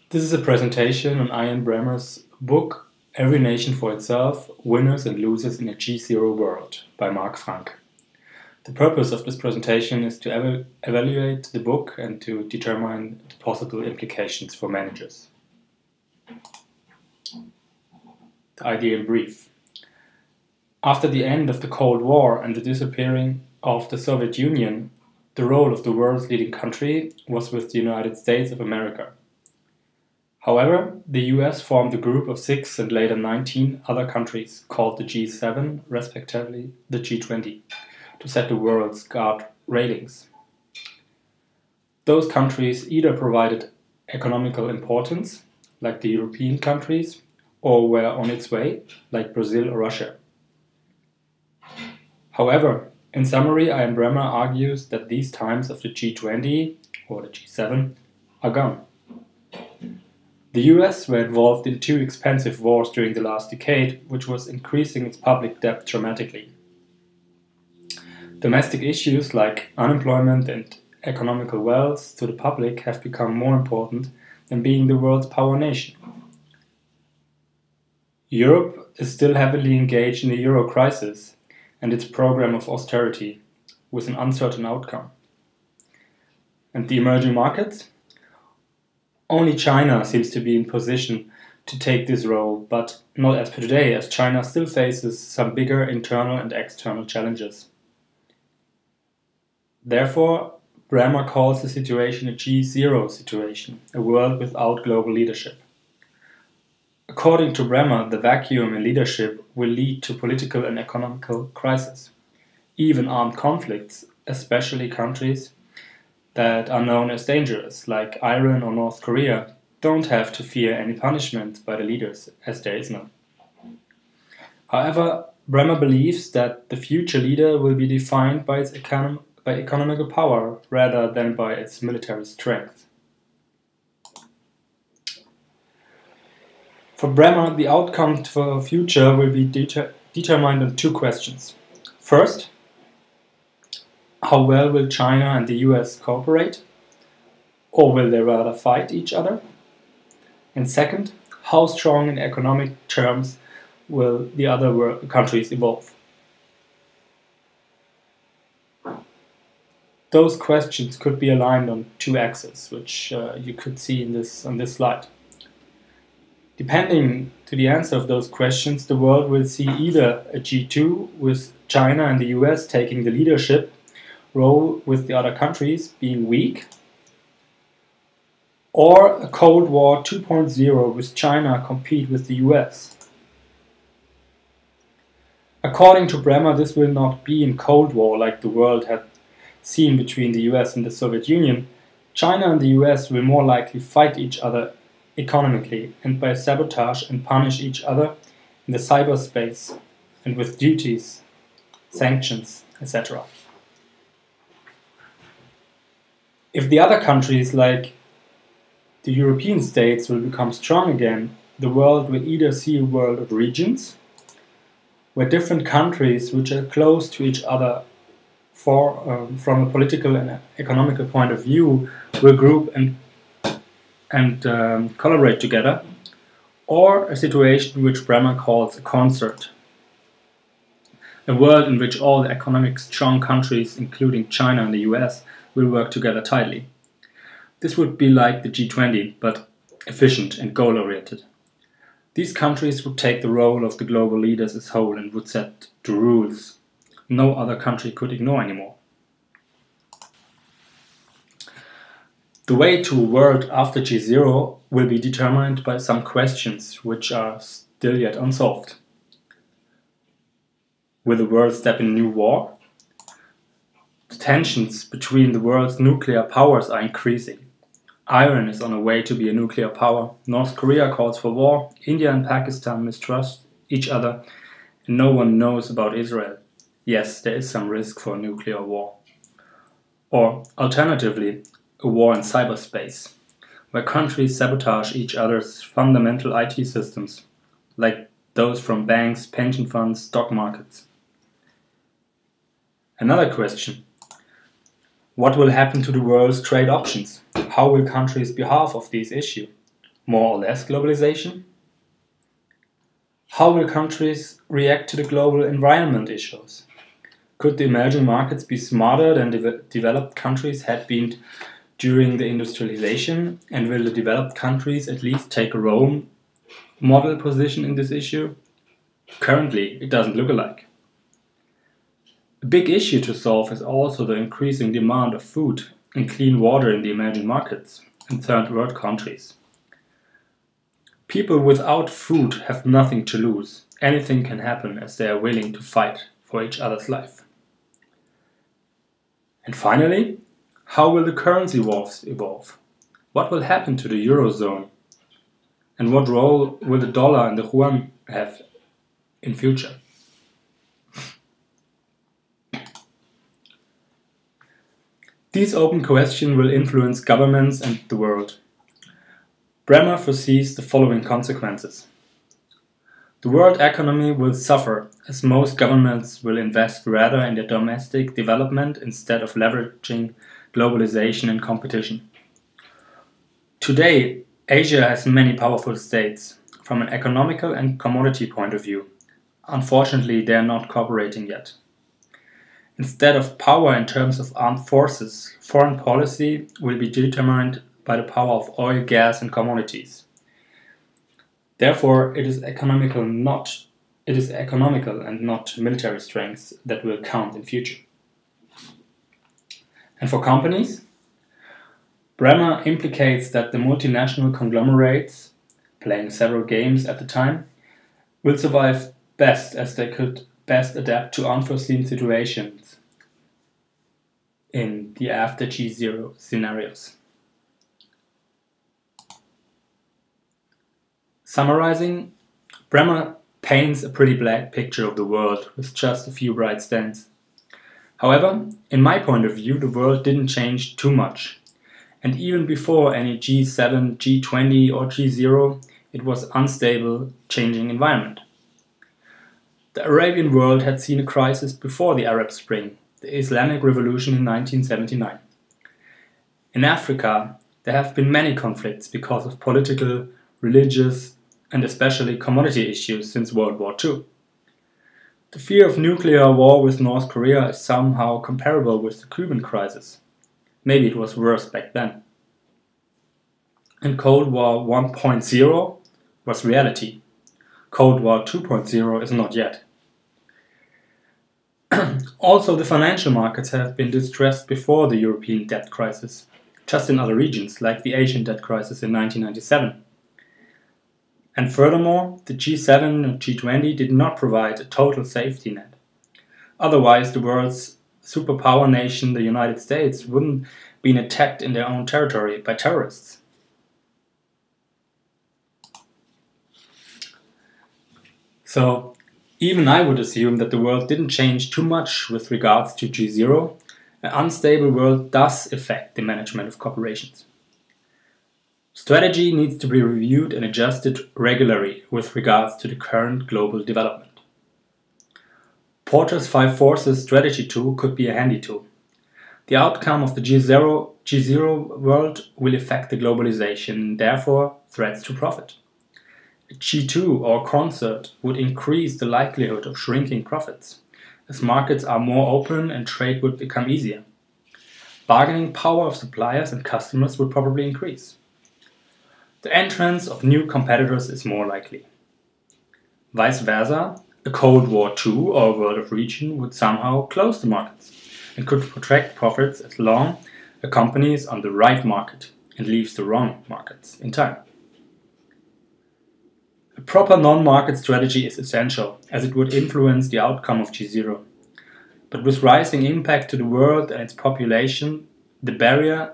This is a presentation on Ian Bremmer's book Every Nation for Itself, Winners and Losers in a G0 World by Marc. The purpose of this presentation is to evaluate the book and to determine the possible implications for managers. The idea in brief. After the end of the Cold War and the disappearing of the Soviet Union, the role of the world's leading country was with the United States of America. However, the US formed a group of 6 and later 19 other countries called the G7, respectively the G20, to set the world's guard railings. Those countries either provided economical importance, like the European countries, or were on its way, like Brazil or Russia. However, in summary, Ian Bremmer argues that these times of the G20 or the G7 are gone. The US were involved in 2 expensive wars during the last decade, which was increasing its public debt dramatically. Domestic issues like unemployment and economical wealth to the public have become more important than being the world's power nation. Europe is still heavily engaged in the euro crisis and its program of austerity, with an uncertain outcome. And the emerging markets? Only China seems to be in position to take this role, but not as per today, as China still faces some bigger internal and external challenges. Therefore, Bremmer calls the situation a G0 situation, a world without global leadership. According to Bremmer, the vacuum in leadership will lead to political and economical crisis, even armed conflicts, especially countries that are known as dangerous, like Iran or North Korea, don't have to fear any punishment by the leaders, as there is none. However, Bremmer believes that the future leader will be defined by its economical power rather than by its military strength. For Bremmer, the outcome for the future will be determined on 2 questions. First, how well will China and the US cooperate? Or will they rather fight each other? And second, how strong in economic terms will the other countries evolve? Those questions could be aligned on 2 axes, which you could see on this slide. Depending to the answer of those questions, the world will see either a G2 with China and the US taking the leadership role with the other countries being weak, or a Cold War 2.0 with China compete with the US. According to Bremmer, this will not be in Cold War like the world had seen between the US and the Soviet Union. China and the US will more likely fight each other economically and by sabotage and punish each other in the cyberspace and with duties, sanctions, etc. If the other countries, like the European states, will become strong again, the world will either see a world of regions, where different countries which are close to each other from a political and economical point of view will group and collaborate together, or a situation which Bremmer calls a concert. A world in which all the economic strong countries, including China and the US, will work together tightly. This would be like the G20, but efficient and goal-oriented. These countries would take the role of the global leaders as whole and would set the rules no other country could ignore anymore. The way to a world after G0 will be determined by some questions which are still yet unsolved. Will the world step in a new war? The tensions between the world's nuclear powers are increasing. Iran is on a way to be a nuclear power. North Korea calls for war. India and Pakistan mistrust each other, and no one knows about Israel. Yes, there is some risk for a nuclear war. Or, alternatively, a war in cyberspace, where countries sabotage each other's fundamental IT systems, like those from banks, pension funds, stock markets. Another question: what will happen to the world's trade options? How will countries be half of these issues? more or less globalization? How will countries react to the global environment issues? Could the emerging markets be smarter than developed countries had been during the industrialization? And will the developed countries at least take a role model position in this issue? Currently, it doesn't look alike. A big issue to solve is also the increasing demand of food and clean water in the emerging markets and third world countries. People without food have nothing to lose. Anything can happen as they are willing to fight for each other's life. And finally, how will the currency wars evolve? What will happen to the Eurozone? And what role will the dollar and the yuan have in future? These open questions will influence governments and the world. Bremmer foresees the following consequences. The world economy will suffer as most governments will invest rather in their domestic development instead of leveraging globalization and competition. Today, Asia has many powerful states from an economical and commodity point of view. Unfortunately, they are not cooperating yet. Instead of power in terms of armed forces, foreign policy will be determined by the power of oil, gas, and commodities. Therefore, it is economical and not military strength that will count in future. And for companies, Bremmer implicates that the multinational conglomerates, playing several games at the time, will survive best as they could best adapt to unforeseen situations in the after G0 scenarios. Summarizing, Bremmer paints a pretty black picture of the world with just a few bright stands. However, in my point of view, the world didn't change too much. And even before any G7, G20 or G0, it was an unstable, changing environment. The Arabian world had seen a crisis before the Arab Spring, the Islamic Revolution in 1979. In Africa, there have been many conflicts because of political, religious, and especially commodity issues since World War II. The fear of nuclear war with North Korea is somehow comparable with the Cuban crisis. Maybe it was worse back then. And Cold War 1.0 was reality. Cold War 2.0 is not yet. Also, the financial markets have been distressed before the European debt crisis, just in other regions, like the Asian debt crisis in 1997. And furthermore, the G7 and G20 did not provide a total safety net. Otherwise, the world's superpower nation, the United States, wouldn't been attacked in their own territory by terrorists. So, even I would assume that the world didn't change too much with regards to G0. An unstable world does affect the management of corporations. Strategy needs to be reviewed and adjusted regularly with regards to the current global development. Porter's 5 Forces strategy tool could be a handy tool. The outcome of the G0 world will affect the globalization and therefore threats to profit. A G2 or concert would increase the likelihood of shrinking profits, as markets are more open and trade would become easier. Bargaining power of suppliers and customers would probably increase. The entrance of new competitors is more likely. Vice versa, a Cold War II or a World of Region would somehow close the markets and could protect profits as long a company is on the right market and leaves the wrong markets in time. A proper non-market strategy is essential as it would influence the outcome of G0. But with rising impact to the world and its population, the barrier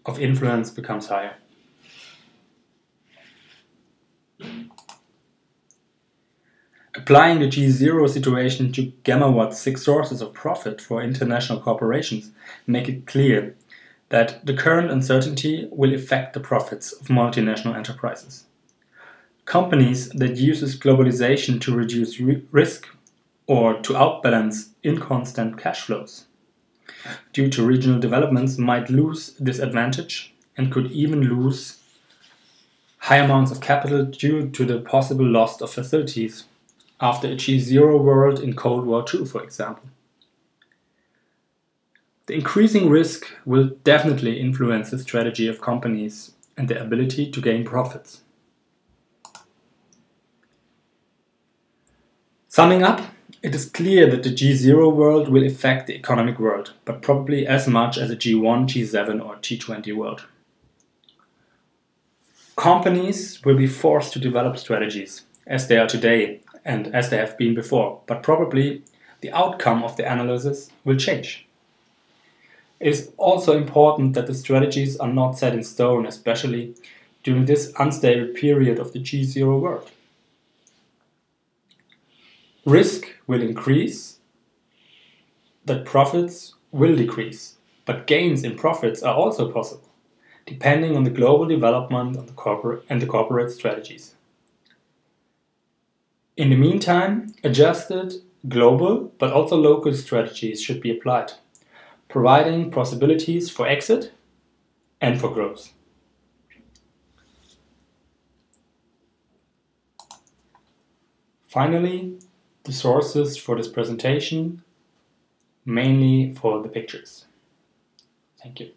of influence becomes higher. Applying the G0 situation to Gamma-Watt's 6 sources of profit for international corporations make it clear that the current uncertainty will affect the profits of multinational enterprises. Companies that uses globalization to reduce risk or to outbalance inconstant cash flows due to regional developments might lose this advantage and could even lose high amounts of capital due to the possible loss of facilities after a G0 world in Cold War II, for example. The increasing risk will definitely influence the strategy of companies and their ability to gain profits. Summing up, it is clear that the G0 world will affect the economic world, but probably as much as a G1, G7 or G20 world. Companies will be forced to develop strategies, as they are today and as they have been before, but probably the outcome of the analysis will change. It is also important that the strategies are not set in stone, especially during this unstable period of the G0 world. Risk will increase, that profits will decrease, but gains in profits are also possible, depending on the global development of the corporate strategies. In the meantime, adjusted global but also local strategies should be applied, providing possibilities for exit and for growth. Finally, the sources for this presentation, mainly for the pictures. Thank you.